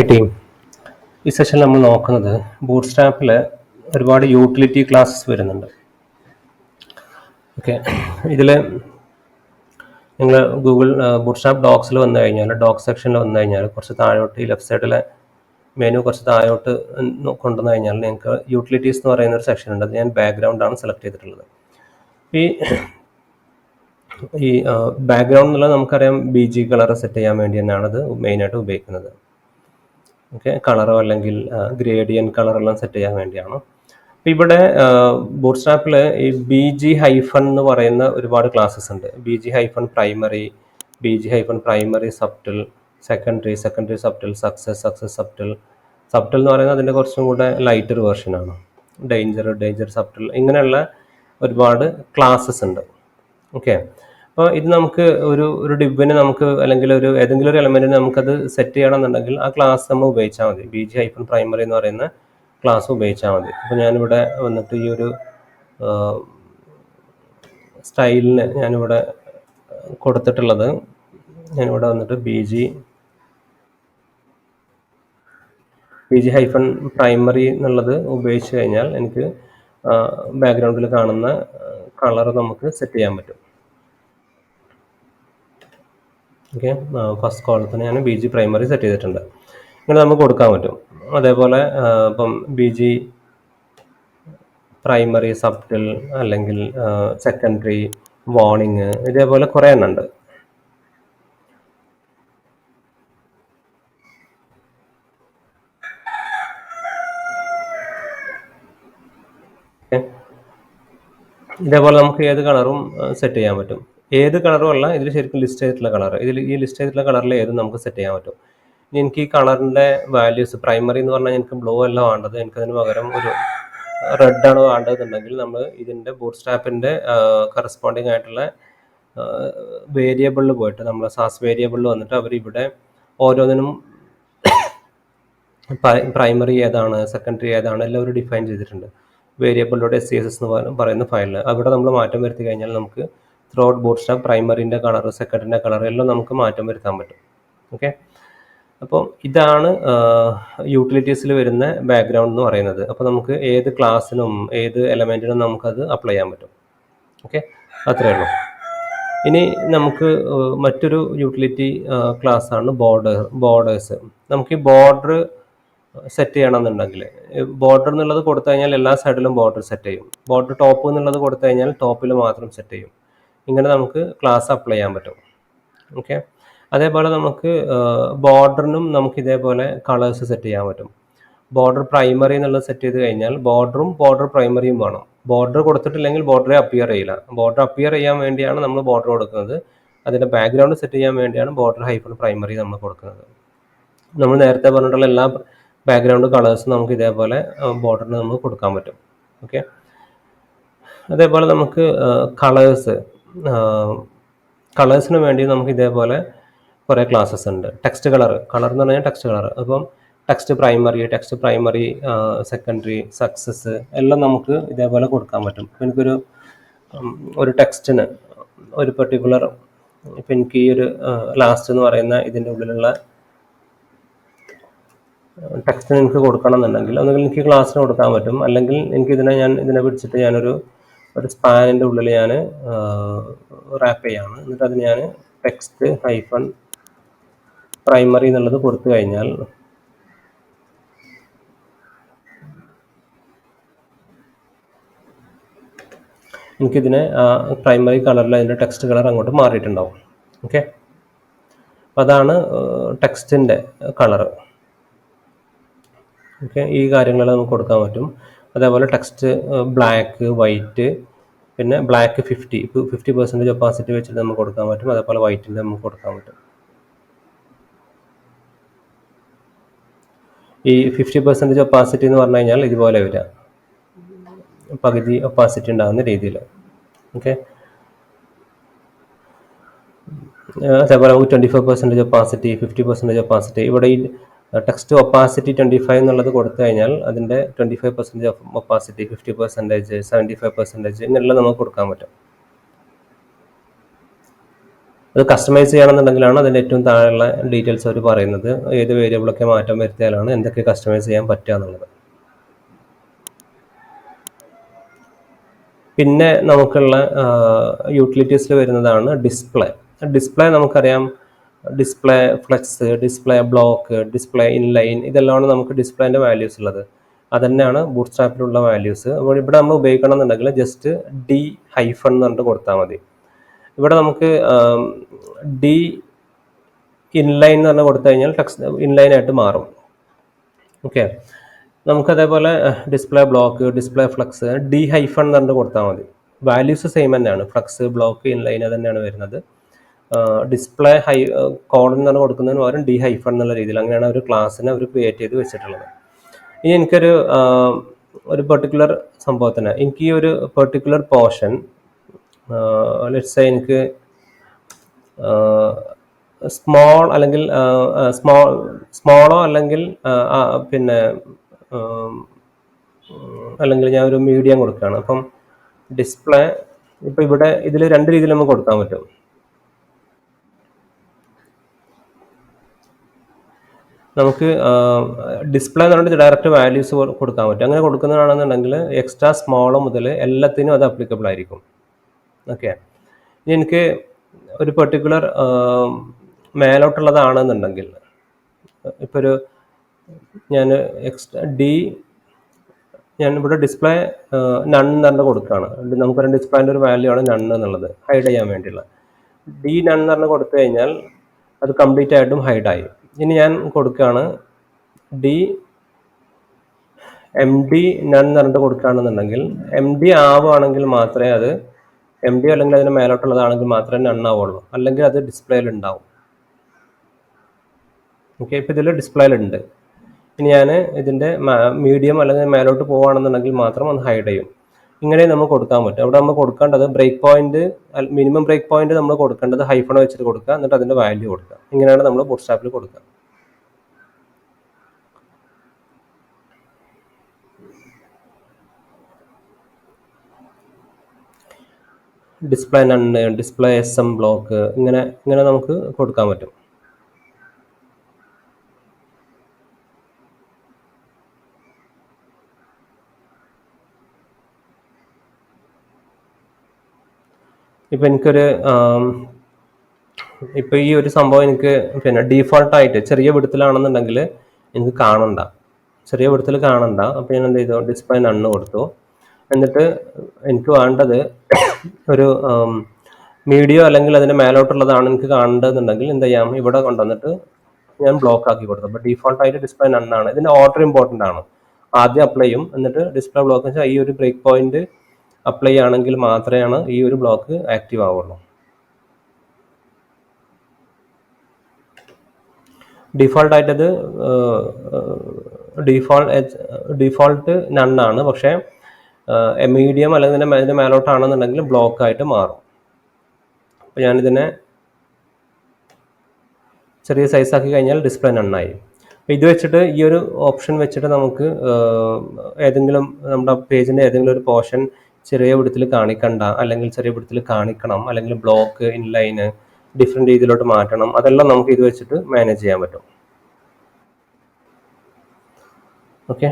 High team, ഈ സെഷനിൽ നമ്മൾ നോക്കുന്നത് ബൂട്ട്സ്ട്രാപ്പിൽ ഒരുപാട് യൂട്ടിലിറ്റി ക്ലാസ്സസ് വരുന്നുണ്ട്. ഓക്കെ, ഇതിൽ നിങ്ങൾ ഗൂഗിൾ ബൂട്ട്സ്ട്രാപ്പ് ഡോക്സിൽ വന്നു കഴിഞ്ഞാൽ, ഡോക്സ് സെക്ഷനിൽ വന്നു കഴിഞ്ഞാൽ കുറച്ച് താഴോട്ട് ഈ ലെഫ്റ്റ് സൈഡിലെ മെനു കുറച്ച് താഴോട്ട് കൊണ്ടുവന്നു കഴിഞ്ഞാൽ നിങ്ങൾക്ക് യൂട്ടിലിറ്റീസ് എന്ന് പറയുന്ന ഒരു സെക്ഷൻ ഉണ്ട്. അത് ഞാൻ ബാക്ക്ഗ്രൗണ്ടാണ് സെലക്ട് ചെയ്തിട്ടുള്ളത്. ഈ ബാക്ക്ഗ്രൗണ്ട് എന്നുള്ളത് നമുക്കറിയാം BG കളർ സെറ്റ് ചെയ്യാൻ വേണ്ടി തന്നെയാണ് അത് മെയിനായിട്ട് ഉപയോഗിക്കുന്നത്. ഓക്കെ, കളറോ അല്ലെങ്കിൽ ഗ്രേഡിയൻ കളറെല്ലാം സെറ്റ് ചെയ്യാൻ വേണ്ടിയാണ്. അപ്പോൾ ഇവിടെ ബൂട്ട്സ്ട്രാപ്പിൽ ഈ BG ഹൈഫൺ എന്ന് പറയുന്ന ഒരുപാട് ക്ലാസ്സസ് ഉണ്ട്. BG hyphen primary, BG hyphen primary subtle, secondary subtle, success subtle എന്ന് പറയുന്നത് അതിൻ്റെ കുറച്ചും കൂടെ ലൈറ്റർ വേർഷനാണ്. ഡേഞ്ചർ സബ്റ്റിൽ, ഇങ്ങനെയുള്ള ഒരുപാട് ക്ലാസ്സസ് ഉണ്ട്. ഓക്കെ, അപ്പോൾ ഇത് നമുക്ക് ഒരു ഡിബിന് നമുക്ക് അല്ലെങ്കിൽ ഏതെങ്കിലും ഒരു എലമെൻറ്റിന് നമുക്കത് സെറ്റ് ചെയ്യണമെന്നുണ്ടെങ്കിൽ ആ ക്ലാസ് നമ്മൾ ഉപയോഗിച്ചാൽ മതി. BG ഹൈഫൺ പ്രൈമറി എന്ന് പറയുന്ന ക്ലാസ് ഉപയോഗിച്ചാൽ മതി. അപ്പോൾ ഞാനിവിടെ വന്നിട്ട് ഈ ഒരു സ്റ്റൈലിന് ഞാനിവിടെ കൊടുത്തിട്ടുള്ളത്, ഞാനിവിടെ വന്നിട്ട് BG ഹൈഫൺ പ്രൈമറി എന്നുള്ളത് ഉപയോഗിച്ച് കഴിഞ്ഞാൽ എനിക്ക് ബാക്ക്ഗ്രൗണ്ടിൽ കാണുന്ന കളർ നമുക്ക് സെറ്റ് ചെയ്യാൻ പറ്റും. ഓക്കെ, ഫസ്റ്റ് കോളത്തിന് ഞാൻ BG പ്രൈമറി സെറ്റ് ചെയ്തിട്ടുണ്ട്. ഇങ്ങനെ നമുക്ക് കൊടുക്കാൻ പറ്റും. അതേപോലെ ഇപ്പം BG പ്രൈമറി സബ്റ്റിൽ അല്ലെങ്കിൽ സെക്കൻഡറി വാർണിംഗ്, ഇതേപോലെ കുറേ എണ്ണം ഉണ്ട്. ഇതേപോലെ നമുക്ക് ഏത് കളറും സെറ്റ് ചെയ്യാൻ പറ്റും. ഏത് കളറും അല്ല, ഇതിൽ ശരിക്കും ലിസ്റ്റ് ചെയ്തിട്ടുള്ള കളർ, ഈ ലിസ്റ്റ് ചെയ്തിട്ടുള്ള കളറിൽ ഏതും നമുക്ക് സെറ്റ് ചെയ്യാൻ പറ്റും. എനിക്ക് ഈ കളറിൻ്റെ വാല്യൂസ്, പ്രൈമറി എന്ന് പറഞ്ഞാൽ എനിക്ക് ബ്ലൂ അല്ല വേണ്ടത്, എനിക്കതിന് പകരം ഒരു റെഡ് ആണ് വേണ്ടതെന്നുണ്ടെങ്കിൽ നമ്മൾ ഇതിൻ്റെ ബൂട്ട്സ്ട്രാപ്പിൻ്റെ കറസ്പോണ്ടിങ് ആയിട്ടുള്ള വേരിയബിളിൽ പോയിട്ട് നമ്മൾ സാസ് വേരിയബിളിൽ വന്നിട്ട് അവർ ഇവിടെ ഓരോന്നിനും പ്രൈമറി ഏതാണ്, സെക്കൻഡറി ഏതാണ് എല്ലാം അവർ ഡിഫൈൻ ചെയ്തിട്ടുണ്ട്. വേരിയബിളിലൂടെ SCSS എന്ന് പറയുന്ന ഫയലിൽ അവിടെ നമ്മൾ മാറ്റം വരുത്തി കഴിഞ്ഞാൽ നമുക്ക് ത്രൂ ഔട്ട് ബൂട്ട്സ്ട്രാപ്പ് പ്രൈമറിൻ്റെ കളർ, സെക്കൻഡറിൻ്റെ കളർ എല്ലാം നമുക്ക് മാറ്റം വരുത്താൻ പറ്റും. ഓക്കെ, അപ്പോൾ ഇതാണ് യൂട്ടിലിറ്റീസിൽ വരുന്ന ബാക്ക്ഗ്രൗണ്ട് എന്ന് പറയുന്നത്. അപ്പോൾ നമുക്ക് ഏത് ക്ലാസ്സിനും ഏത് എലമെൻറ്റിനും നമുക്കത് അപ്ലൈ ചെയ്യാൻ പറ്റും. ഓക്കെ, അത്രയേ ഉള്ളൂ. ഇനി നമുക്ക് മറ്റൊരു യൂട്ടിലിറ്റി ക്ലാസ്സാണ് ബോർഡേഴ്സ്. നമുക്ക് ഈ ബോർഡർ സെറ്റ് ചെയ്യണമെന്നുണ്ടെങ്കിൽ ബോർഡർ എന്നുള്ളത് കൊടുത്തു കഴിഞ്ഞാൽ എല്ലാ സൈഡിലും ബോർഡർ സെറ്റ് ചെയ്യും. ബോർഡർ ടോപ്പ് എന്നുള്ളത് കൊടുത്തു കഴിഞ്ഞാൽ ടോപ്പിൽ മാത്രം സെറ്റ് ചെയ്യും. ഇങ്ങനെ നമുക്ക് ക്ലാസ് അപ്ലൈ ചെയ്യാൻ പറ്റും. ഓക്കെ, അതേപോലെ നമുക്ക് ബോർഡറിനും നമുക്ക് ഇതേപോലെ കളേഴ്സ് സെറ്റ് ചെയ്യാൻ പറ്റും. ബോർഡർ പ്രൈമറി എന്നുള്ളത് സെറ്റ് ചെയ്ത് കഴിഞ്ഞാൽ ബോർഡറും ബോർഡർ പ്രൈമറിയും വേണം. ബോർഡർ കൊടുത്തിട്ടില്ലെങ്കിൽ ബോർഡറെ അപ്പിയർ ചെയ്യില്ല. ബോർഡർ അപ്പിയർ ചെയ്യാൻ വേണ്ടിയാണ് നമ്മൾ ബോർഡർ കൊടുക്കുന്നത്. അതിൻ്റെ ബാക്ക്ഗ്രൗണ്ട് സെറ്റ് ചെയ്യാൻ വേണ്ടിയാണ് ബോർഡർ ഹൈഫൺ പ്രൈമറി നമ്മൾ കൊടുക്കുന്നത്. നമ്മൾ നേരത്തെ പറഞ്ഞിട്ടുള്ള എല്ലാ ബാക്ക്ഗ്രൗണ്ട് കളേഴ്സ് നമുക്ക് ഇതേപോലെ ബോർഡറിന് നമുക്ക് കൊടുക്കാൻ പറ്റും. ഓക്കെ, അതേപോലെ നമുക്ക് കളേഴ്സിന് വേണ്ടി നമുക്ക് ഇതേപോലെ കുറേ ക്ലാസ്സസ് ഉണ്ട്. ടെക്സ്റ്റ് കളർ എന്ന് പറഞ്ഞാൽ ടെക്സ്റ്റ് കളർ. അപ്പം ടെക്സ്റ്റ് പ്രൈമറി സെക്കൻഡറി സക്സസ് എല്ലാം നമുക്ക് ഇതേപോലെ കൊടുക്കാൻ പറ്റും. ഇപ്പം എനിക്കൊരു ടെക്സ്റ്റിന് ഒരു പെർട്ടിക്കുലർ, ഇപ്പം എനിക്ക് ഈ ഒരു ലാസ്റ്റ് എന്ന് പറയുന്ന ഇതിൻ്റെ ഉള്ളിലുള്ള ടെക്സ്റ്റിന് എനിക്ക് കൊടുക്കണം എന്നുണ്ടെങ്കിൽ ഒന്നുകിൽ എനിക്ക് ക്ലാസ്സിന് കൊടുക്കാൻ പറ്റും, അല്ലെങ്കിൽ എനിക്ക് ഇതിനെ പിടിച്ചിട്ട് ഞാനൊരു സ്പാനിൻ്റെ ഉള്ളിൽ ഞാൻ റാപ്പ് ചെയ്യാണ്. എന്നിട്ട് അതിന് ഞാൻ ടെക്സ്റ്റ് ഹൈഫൺ പ്രൈമറി എന്നുള്ളത് കൊടുത്തു കഴിഞ്ഞാൽ എനിക്കിതിനെ പ്രൈമറി കളറിൽ അതിൻ്റെ ടെക്സ്റ്റ് കളർ അങ്ങോട്ട് മാറിയിട്ടുണ്ടാവും. ഓക്കെ, അപ്പോൾ അതാണ് ടെക്സ്റ്റിൻ്റെ കളർ. ഓക്കെ, ഈ കാര്യങ്ങൾ നമുക്ക് കൊടുക്കാൻ പറ്റും. അതേപോലെ ടെക്സ്റ്റ് ബ്ലാക്ക്, വൈറ്റ്, പിന്നെ ബ്ലാക്ക് 50% ഒപ്പാസിറ്റി വെച്ചിട്ട് നമുക്ക് കൊടുക്കാൻ പറ്റും. അതേപോലെ വൈറ്റിൻ്റെ നമുക്ക് കൊടുക്കാൻ പറ്റും. ഈ 50% ഒപ്പാസിറ്റി എന്ന് പറഞ്ഞു കഴിഞ്ഞാൽ ഇതുപോലെ വരിക, പകുതി ഒപ്പാസിറ്റി ഉണ്ടാകുന്ന രീതിയിൽ. ഓക്കെ, അതേപോലെ നമുക്ക് 25% ഒപ്പാസിറ്റി, 50% ഒപ്പാസിറ്റി. ഇവിടെ ഈ ടെക്സ്റ്റ് ഒപ്പാസിറ്റി 25 എന്നുള്ളത് കൊടുത്തു കഴിഞ്ഞാൽ അതിൻ്റെ 25% ഒപ്പാസിറ്റി, 50%, 75% ഇങ്ങനെയുള്ള നമുക്ക് കൊടുക്കാൻ പറ്റും. അത് കസ്റ്റമൈസ് ചെയ്യണമെന്നുണ്ടെങ്കിലാണ് അതിൻ്റെ ഏറ്റവും താഴെയുള്ള ഡീറ്റെയിൽസ് അവർ പറയുന്നത്, ഏത് വേരിയബിളൊക്കെ മാറ്റം വരുത്തിയാലാണ് എന്തൊക്കെ കസ്റ്റമൈസ് ചെയ്യാൻ പറ്റുക എന്നുള്ളത്. പിന്നെ നമുക്കുള്ള യൂട്ടിലിറ്റീസിൽ വരുന്നതാണ് ഡിസ്പ്ലേ. ഡിസ്പ്ലേ നമുക്കറിയാം, display flex, display block, display inline, ഇതെല്ലാമാണ് നമുക്ക് ഡിസ്പ്ലേൻ്റെ വാല്യൂസ് ഉള്ളത്. അതന്നെയാണ് ബൂട്ട്സ്ട്രാപ്പിലുള്ള വാല്യൂസ്. അപ്പോൾ ഇവിടെ നമ്മൾ ഉപയോഗിക്കണം എന്നുണ്ടെങ്കിൽ ജസ്റ്റ് ഡി ഹൈഫൺ എന്ന് പറഞ്ഞിട്ട് കൊടുത്താൽ മതി. ഇവിടെ നമുക്ക് ഡി ഇൻലൈൻ എന്ന് പറഞ്ഞ് കൊടുത്തു കഴിഞ്ഞാൽ ടെക്സ്റ്റ് ഇൻലൈൻ ആയിട്ട് മാറും. ഓക്കെ, നമുക്കതേപോലെ display block, display flex, D hyphen എന്ന് പറഞ്ഞിട്ട് കൊടുത്താൽ മതി. വാല്യൂസ് സെയിം തന്നെയാണ്, ഫ്ലക്സ്, ബ്ലോക്ക്, ഇൻലൈൻ തന്നെയാണ് വരുന്നത്. ഡിസ്പ്ലേ കോഡൻ എന്ന് പറഞ്ഞ് കൊടുക്കുന്നതിന് പകരം ഡി ഹൈഫൺ എന്നുള്ള രീതിയിൽ അങ്ങനെയാണ് ഒരു ക്ലാസ്സിനെ അവർ ക്രിയേറ്റ് ചെയ്ത് വെച്ചിട്ടുള്ളത്. ഇനി എനിക്കൊരു പെർട്ടിക്കുലർ സംഭവത്തിന്, എനിക്ക് ഈ ഒരു പെർട്ടിക്കുലർ പോർഷൻ ലെറ്റ്സ് എനിക്ക് സ്മോൾ അല്ലെങ്കിൽ സ്മോളോ അല്ലെങ്കിൽ പിന്നെ അല്ലെങ്കിൽ ഞാൻ ഒരു മീഡിയം കൊടുക്കുകയാണ്. അപ്പം ഡിസ്പ്ലേ ഇപ്പം ഇവിടെ ഇതിൽ രണ്ട് രീതിയിൽ നമുക്ക് കൊടുക്കാൻ പറ്റും. നമുക്ക് ഡിസ്പ്ലേ എന്ന് പറഞ്ഞിട്ട് ഡയറക്റ്റ് വാല്യൂസ് കൊടുക്കാൻ പറ്റും. അങ്ങനെ കൊടുക്കുന്നതാണെന്നുണ്ടെങ്കിൽ എക്സ്ട്രാ സ്മോളോ മുതൽ എല്ലാത്തിനും അത് അപ്ലിക്കബിൾ ആയിരിക്കും. ഓക്കെ, ഇനി എനിക്ക് ഒരു പെർട്ടിക്കുലർ മേലോട്ടുള്ളതാണെന്നുണ്ടെങ്കിൽ, ഇപ്പോൾ ഒരു ഞാൻ ഞാൻ ഇവിടെ ഡിസ്പ്ലേ നൺ എന്ന് പറഞ്ഞ് കൊടുക്കുകയാണ്. നമുക്കൊരു ഡിസ്പ്ലേൻ്റെ ഒരു വാല്യൂ ആണ് നൺ എന്നുള്ളത്, ഹൈഡ് ചെയ്യാൻ വേണ്ടിയുള്ള. ഡി നൺ എന്ന് പറഞ്ഞ് കൊടുത്തു കഴിഞ്ഞാൽ അത് കംപ്ലീറ്റ് ആയിട്ടും ഹൈഡായി. ഇനി ഞാൻ കൊടുക്കുകയാണ് ഡി എം ഡി നൺ എന്ന് പറഞ്ഞിട്ട് കൊടുക്കുകയാണെന്നുണ്ടെങ്കിൽ, എം ഡി ആവുകയാണെങ്കിൽ മാത്രമേ അത്, എം ഡി അല്ലെങ്കിൽ അതിന് മേലോട്ടുള്ളതാണെങ്കിൽ മാത്രമേ നൺ ആവുള്ളൂ, അല്ലെങ്കിൽ അത് ഡിസ്പ്ലേയിൽ ഉണ്ടാവും. ഓക്കെ, ഇപ്പോൾ ഇതിൽ ഡിസ്പ്ലേയിലുണ്ട്. ഇനി ഞാൻ ഇതിൻ്റെ മീഡിയം അല്ലെങ്കിൽ മേലോട്ട് പോവുകയാണെന്നുണ്ടെങ്കിൽ മാത്രം ഒന്ന് ഹൈഡ് ചെയ്യും. ഇങ്ങനെ നമുക്ക് കൊടുക്കാൻ പറ്റും. അവിടെ നമ്മൾ കൊടുക്കേണ്ടത് break point, minimum break point നമ്മൾ കൊടുക്കേണ്ടത് ഹൈഫൺ വെച്ചിട്ട് കൊടുക്കുക, എന്നിട്ട് അതിൻ്റെ വാല്യൂ കൊടുക്കുക. ഇങ്ങനെയാണ് നമ്മൾ ബൂട്ട്സ്ട്രാപ്പിൽ കൊടുക്കുക. Display നണ്ണ്, display S M block, ഇങ്ങനെ നമുക്ക് കൊടുക്കാൻ പറ്റും. ഇപ്പം എനിക്കൊരു ഇപ്പോൾ ഈ ഒരു സംഭവം എനിക്ക് പിന്നെ ഡീഫോൾട്ടായിട്ട് ചെറിയ വിടത്തിലാണെന്നുണ്ടെങ്കിൽ എനിക്ക് കാണണ്ട, ചെറിയ വിടത്തിൽ കാണണ്ട. അപ്പോൾ ഞാൻ എന്ത് ചെയ്തു, ഡിസ്പ്ലേ നണ്ണ് കൊടുത്തു. എന്നിട്ട് എനിക്ക് വേണ്ടത് ഒരു മീഡിയോ അല്ലെങ്കിൽ അതിൻ്റെ മേലോട്ടുള്ളതാണ് എനിക്ക് കാണേണ്ടതെന്നുണ്ടെങ്കിൽ എന്ത് ചെയ്യാം, ഇവിടെ കൊണ്ടുവന്നിട്ട് ഞാൻ ബ്ലോക്ക് ആക്കി കൊടുത്തു. അപ്പോൾ ഡീഫോൾട്ടായിട്ട് ഡിസ്പ്ലേ നണ്ണാണ്. ഇതിൻ്റെ ഓർഡർ ഇമ്പോർട്ടൻ്റ് ആണ്. ആദ്യം അപ്ലൈ ചെയ്യും, എന്നിട്ട് ഡിസ്പ്ലേ ബ്ലോക്ക് വെച്ചാൽ ഈ ഒരു ബ്രേക്ക് പോയിന്റ് അപ്ലൈ ആണെങ്കിൽ മാത്രമേ ഈ ഒരു ബ്ലോക്ക് ആക്റ്റീവ് ആവുള്ളൂ. ഡിഫോൾട്ടായിട്ടത് ഡിഫോൾട്ട് നണ്ണാണ്. പക്ഷേ മീഡിയം അല്ലെങ്കിൽ ഇതിൻ്റെ മേലോട്ടാണെന്നുണ്ടെങ്കിൽ ബ്ലോക്ക് ആയിട്ട് മാറും. അപ്പോൾ ഞാനിതിനെ ചെറിയ സൈസാക്കി കഴിഞ്ഞാൽ ഡിസ്പ്ലേ നണ്ണായി. അപ്പോൾ ഇത് വെച്ചിട്ട്, ഈ ഒരു ഓപ്ഷൻ വെച്ചിട്ട് നമുക്ക് ഏതെങ്കിലും നമ്മുടെ പേജിൻ്റെ ഏതെങ്കിലും ഒരു പോർഷൻ ചെറിയ വിടത്തിൽ കാണിക്കണ്ട, അല്ലെങ്കിൽ ചെറിയ വിടത്തിൽ കാണിക്കണം, അല്ലെങ്കിൽ ബ്ലോക്ക്, ഇൻലൈന് ഡിഫറെൻറ്റ് രീതിയിലോട്ട് മാറ്റണം, അതെല്ലാം നമുക്ക് ഇത് വെച്ചിട്ട് മാനേജ് ചെയ്യാൻ പറ്റും. ഓക്കെ.